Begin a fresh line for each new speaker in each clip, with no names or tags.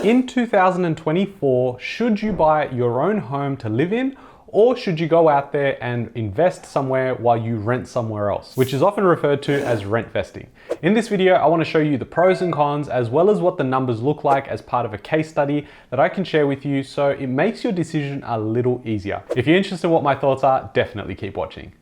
In 2024, should you buy your own home to live in, or should you go out there and invest somewhere while you rent somewhere else, which is often referred to as rent vesting? In this video, I want to show you the pros and cons, as well as what the numbers look like as part of a case study that I can share with you so it makes your decision a little easier. If you're interested in what my thoughts are, definitely keep watching.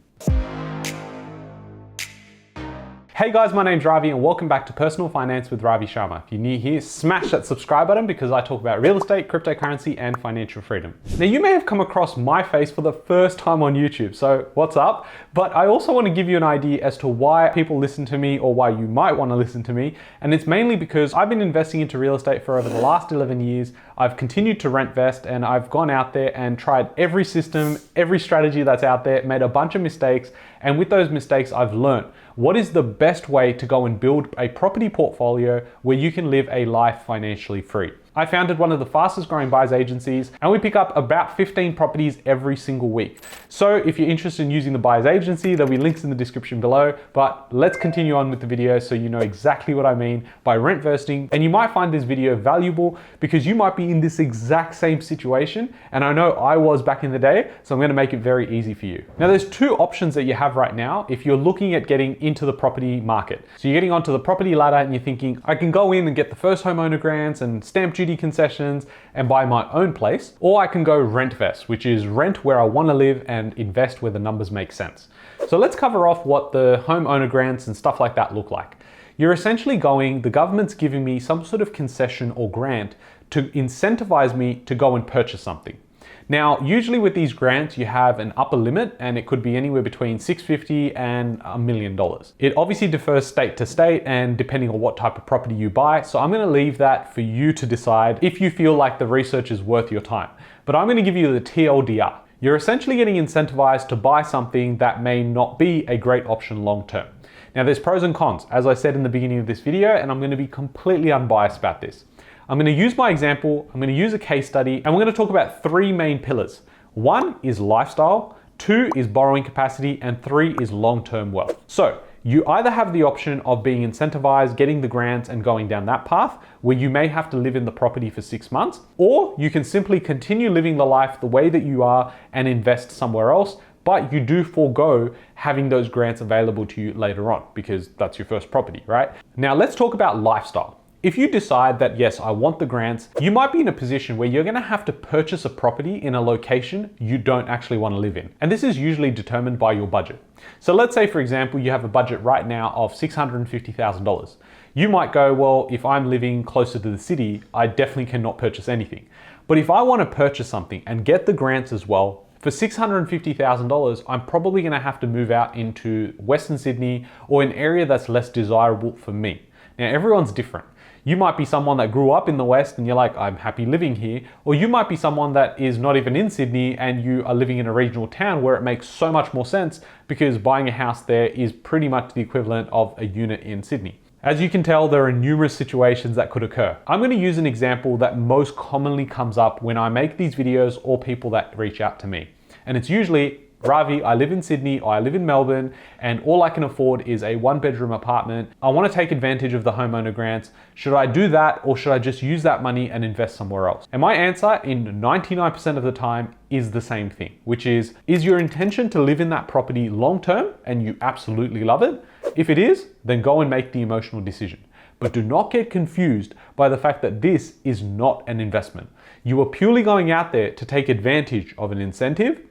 Hey guys, my name's Ravi and welcome back to Personal Finance with Ravi Sharma. If you're new here, smash that subscribe button because I talk about real estate, cryptocurrency, and financial freedom. Now you may have come across my face for the first time on YouTube, so what's up? But I also want to give you an idea as to why people listen to me or why you might want to listen to me. And it's mainly because I've been investing into real estate for over the last 11 years. I've continued to rent vest and I've gone out there and tried every system, every strategy that's out there, made a bunch of mistakes. And with those mistakes, I've learned what is the best way to go and build a property portfolio where you can live a life financially free. I founded one of the fastest growing buyers agencies and we pick up about 15 properties every single week. So if you're interested in using the buyers agency, there'll be links in the description below, but let's continue on with the video so you know exactly what I mean by rent vesting. And you might find this video valuable because you might be in this exact same situation. And I know I was back in the day, so I'm gonna make it very easy for you. Now there's two options that you have right now if you're looking at getting into the property market. So you're getting onto the property ladder and you're thinking, I can go in and get the first homeowner grants and stamp duty concessions and buy my own place, or I can go rent vest, which is rent where I want to live and invest where the numbers make sense. So let's cover off what the homeowner grants and stuff like that look like. You're essentially going, the government's giving me some sort of concession or grant to incentivize me to go and purchase something. Now, usually with these grants, you have an upper limit and it could be anywhere between $650,000 and $1 million. It obviously differs state to state and depending on what type of property you buy. So I'm gonna leave that for you to decide if you feel like the research is worth your time. But I'm gonna give you the TLDR. You're essentially getting incentivized to buy something that may not be a great option long-term. Now there's pros and cons, as I said in the beginning of this video, and I'm gonna be completely unbiased about this. I'm going to use my example, I'm going to use a case study, and we're going to talk about three main pillars. One is lifestyle, two is borrowing capacity, and three is long-term wealth. So you either have the option of being incentivized, getting the grants and going down that path where you may have to live in the property for 6 months, or you can simply continue living the life the way that you are and invest somewhere else, but you do forego having those grants available to you later on because that's your first property, right? Now let's talk about lifestyle. If you decide that, yes, I want the grants, you might be in a position where you're gonna have to purchase a property in a location you don't actually wanna live in. And this is usually determined by your budget. So let's say, for example, you have a budget right now of $650,000. You might go, well, if I'm living closer to the city, I definitely cannot purchase anything. But if I wanna purchase something and get the grants as well, for $650,000, I'm probably gonna have to move out into Western Sydney or an area that's less desirable for me. Now, everyone's different. You might be someone that grew up in the West and you're like, I'm happy living here. Or you might be someone that is not even in Sydney and you are living in a regional town where it makes so much more sense because buying a house there is pretty much the equivalent of a unit in Sydney. As you can tell, there are numerous situations that could occur. I'm going to use an example that most commonly comes up when I make these videos or people that reach out to me. And it's usually, Ravi, I live in Sydney or I live in Melbourne and all I can afford is a 1-bedroom apartment. I want to take advantage of the homeowner grants. Should I do that or should I just use that money and invest somewhere else? And my answer in 99% of the time is the same thing, which is your intention to live in that property long term and you absolutely love it? If it is, then go and make the emotional decision. But do not get confused by the fact that this is not an investment. You are purely going out there to take advantage of an incentive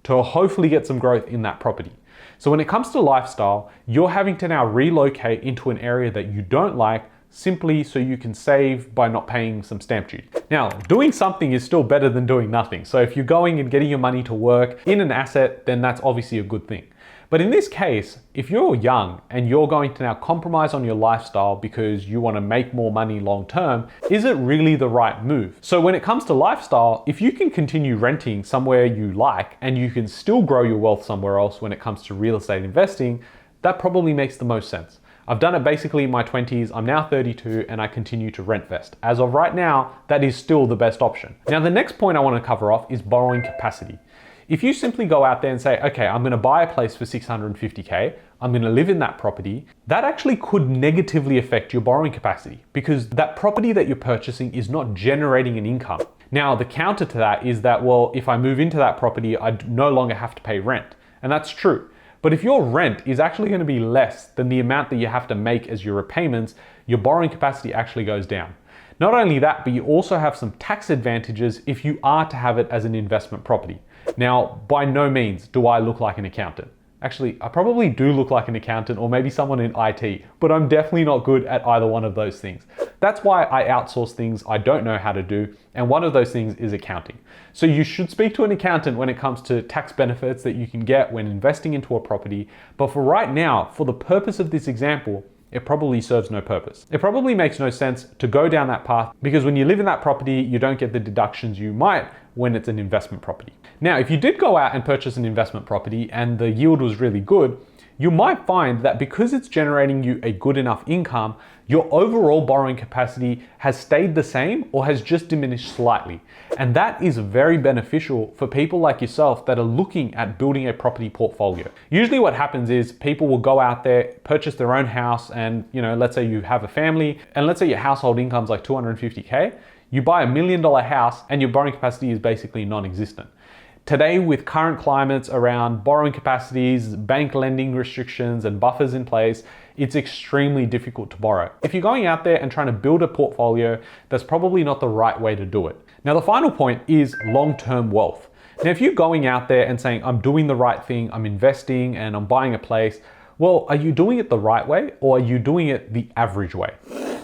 to hopefully get some growth in that property. So when it comes to lifestyle, you're having to now relocate into an area that you don't like simply so you can save by not paying some stamp duty. Now, doing something is still better than doing nothing. So if you're going and getting your money to work in an asset, then that's obviously a good thing. But in this case, if you're young and you're going to now compromise on your lifestyle because you want to make more money long term, is it really the right move? So when it comes to lifestyle, if you can continue renting somewhere you like and you can still grow your wealth somewhere else when it comes to real estate investing, that probably makes the most sense. I've done it basically in my 20s, I'm now 32 and I continue to rent vest. As of right now, that is still the best option. Now the next point I want to cover off is borrowing capacity. If you simply go out there and say, okay, I'm gonna buy a place for $650K, I'm going to live in that property, that actually could negatively affect your borrowing capacity because that property that you're purchasing is not generating an income. Now, the counter to that is that, well, if I move into that property, I no longer have to pay rent. And that's true. But if your rent is actually going to be less than the amount that you have to make as your repayments, your borrowing capacity actually goes down. Not only that, but you also have some tax advantages if you are to have it as an investment property. Now, by no means do I look like an accountant. Actually, I probably do look like an accountant or maybe someone in IT, but I'm definitely not good at either one of those things. That's why I outsource things I don't know how to do, and one of those things is accounting. So you should speak to an accountant when it comes to tax benefits that you can get when investing into a property, but for right now, for the purpose of this example, it probably serves no purpose. It probably makes no sense to go down that path because when you live in that property, you don't get the deductions you might when it's an investment property. Now, if you did go out and purchase an investment property and the yield was really good, you might find that because it's generating you a good enough income, your overall borrowing capacity has stayed the same or has just diminished slightly. And that is very beneficial for people like yourself that are looking at building a property portfolio. Usually what happens is people will go out there, purchase their own house, and let's say you have a family, and let's say your household income's like 250K, you buy $1 million house and your borrowing capacity is basically non-existent. Today, with current climates around borrowing capacities, bank lending restrictions, and buffers in place, it's extremely difficult to borrow. If you're going out there and trying to build a portfolio, that's probably not the right way to do it. Now, the final point is long-term wealth. Now, if you're going out there and saying, I'm doing the right thing, I'm investing and I'm buying a place, well, are you doing it the right way or are you doing it the average way?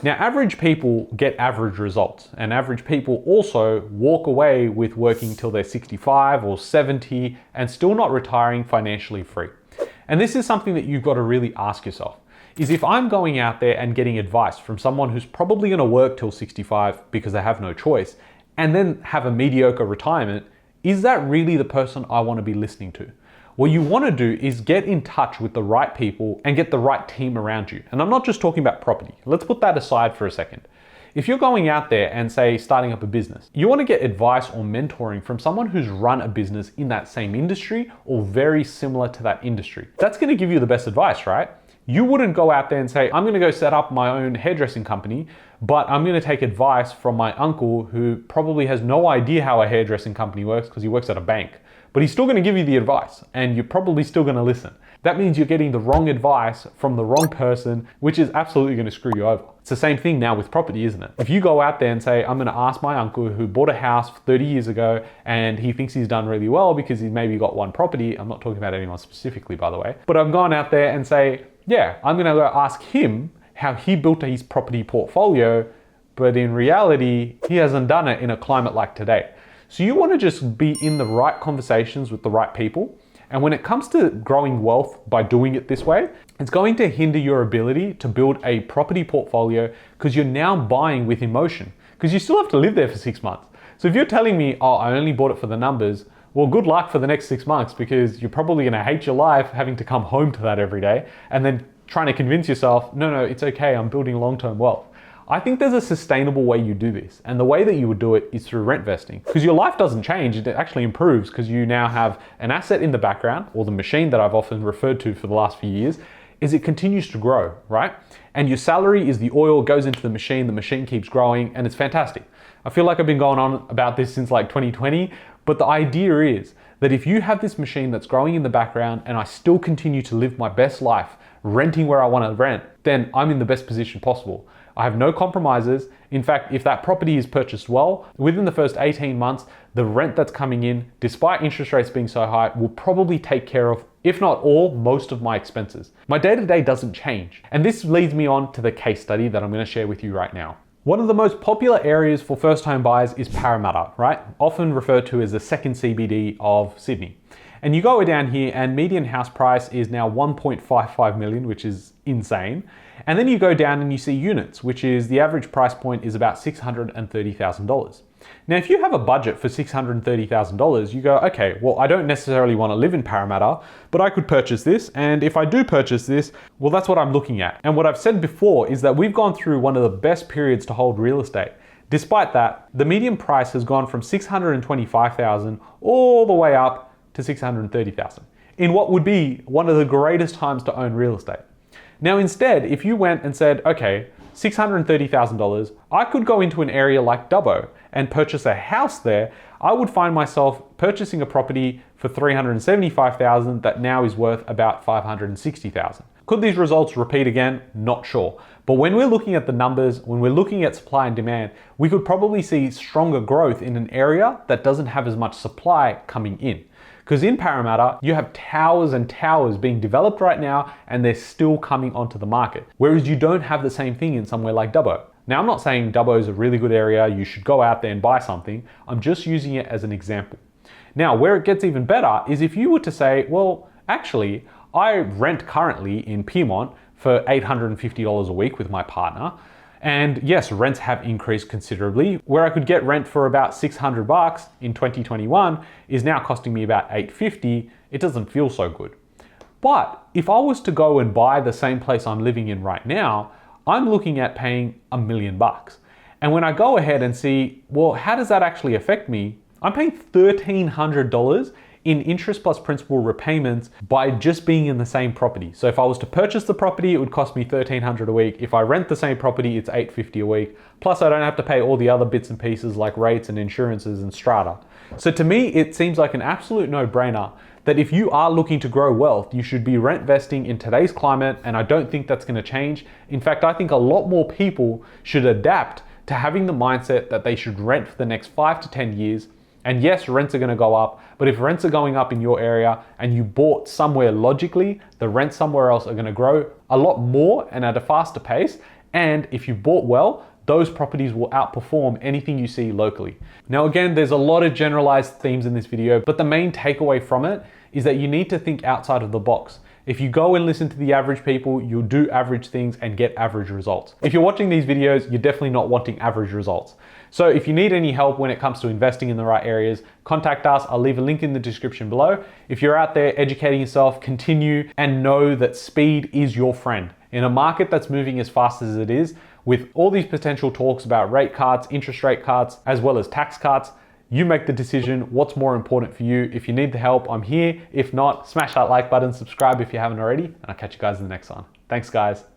Now, average people get average results, and average people also walk away with working till they're 65 or 70 and still not retiring financially free. And this is something that you've got to really ask yourself, is if I'm going out there and getting advice from someone who's probably going to work till 65 because they have no choice, and then have a mediocre retirement, is that really the person I want to be listening to? What you want to do is get in touch with the right people and get the right team around you. And I'm not just talking about property. Let's put that aside for a second. If you're going out there and say starting up a business, you want to get advice or mentoring from someone who's run a business in that same industry or very similar to that industry. That's going to give you the best advice, right? You wouldn't go out there and say, I'm going to go set up my own hairdressing company, but I'm going to take advice from my uncle who probably has no idea how a hairdressing company works because he works at a bank. But he's still going to give you the advice and you're probably still going to listen. That means you're getting the wrong advice from the wrong person, which is absolutely going to screw you over. It's the same thing now with property, isn't it? If you go out there and say, I'm going to ask my uncle who bought a house 30 years ago and he thinks he's done really well because he's maybe got one property. I'm not talking about anyone specifically, by the way. But I've gone out there and say, yeah, I'm going to go ask him how he built his property portfolio. But in reality, he hasn't done it in a climate like today. So you want to just be in the right conversations with the right people. And when it comes to growing wealth by doing it this way, it's going to hinder your ability to build a property portfolio because you're now buying with emotion because you still have to live there for 6 months. So if you're telling me, oh, I only bought it for the numbers, well, good luck for the next 6 months because you're probably going to hate your life having to come home to that every day and then trying to convince yourself, no, it's okay, I'm building long-term wealth. I think there's a sustainable way you do this. And the way that you would do it is through rent vesting. Because your life doesn't change, it actually improves because you now have an asset in the background, or the machine that I've often referred to for the last few years, is it continues to grow, right? And your salary is the oil, goes into the machine keeps growing, and it's fantastic. I feel like I've been going on about this since like 2020, but the idea is that if you have this machine that's growing in the background and I still continue to live my best life, renting where I want to rent, then I'm in the best position possible. I have no compromises. In fact, if that property is purchased well, within the first 18 months, the rent that's coming in, despite interest rates being so high, will probably take care of, if not all, most of my expenses. My day-to-day doesn't change. And this leads me on to the case study that I'm going to share with you right now. One of the most popular areas for first home buyers is Parramatta, right? Often referred to as the second CBD of Sydney. And you go down here and median house price is now 1.55 million, which is insane. And then you go down and you see units, which is the average price point is about $630,000. Now, if you have a budget for $630,000, you go, okay, well, I don't necessarily want to live in Parramatta, but I could purchase this. And if I do purchase this, well, that's what I'm looking at. And what I've said before is that we've gone through one of the best periods to hold real estate. Despite that, the median price has gone from $625,000 all the way up to $630,000. in what would be one of the greatest times to own real estate. Now instead, if you went and said, okay, $630,000, I could go into an area like Dubbo and purchase a house there, I would find myself purchasing a property for $375,000 that now is worth about $560,000. Could these results repeat again? Not sure. But when we're looking at the numbers, when we're looking at supply and demand, we could probably see stronger growth in an area that doesn't have as much supply coming in. Because in Parramatta, you have towers and towers being developed right now and they're still coming onto the market. Whereas you don't have the same thing in somewhere like Dubbo. Now, I'm not saying Dubbo is a really good area, you should go out there and buy something. I'm just using it as an example. Now, where it gets even better is if you were to say, well, actually, I rent currently in Pyrmont for $850 a week with my partner. And yes, rents have increased considerably. Where I could get rent for about $600 in 2021 is now costing me about $850. It doesn't feel so good. But if I was to go and buy the same place I'm living in right now, I'm looking at paying $1 million. And when I go ahead and see, well, how does that actually affect me? I'm paying $1,300 in interest plus principal repayments by just being in the same property. So if I was to purchase the property, it would cost me $1,300 a week. If I rent the same property, it's $850 a week. Plus I don't have to pay all the other bits and pieces like rates and insurances and strata. So to me, it seems like an absolute no-brainer that if you are looking to grow wealth, you should be rent vesting in today's climate, and I don't think that's gonna change. In fact, I think a lot more people should adapt to having the mindset that they should rent for the next 5 to 10 years. And yes, rents are gonna go up, but if rents are going up in your area and you bought somewhere logically, the rents somewhere else are gonna grow a lot more and at a faster pace. And if you bought well, those properties will outperform anything you see locally. Now again, there's a lot of generalized themes in this video, but the main takeaway from it is that you need to think outside of the box. If you go and listen to the average people, you'll do average things and get average results. If you're watching these videos, you're definitely not wanting average results. So if you need any help when it comes to investing in the right areas, contact us. I'll leave a link in the description below. If you're out there educating yourself, continue and know that speed is your friend. In a market that's moving as fast as it is, with all these potential talks about rate cuts, interest rate cuts, as well as tax cuts, you make the decision what's more important for you. If you need the help, I'm here. If not, smash that like button, subscribe if you haven't already, and I'll catch you guys in the next one. Thanks, guys.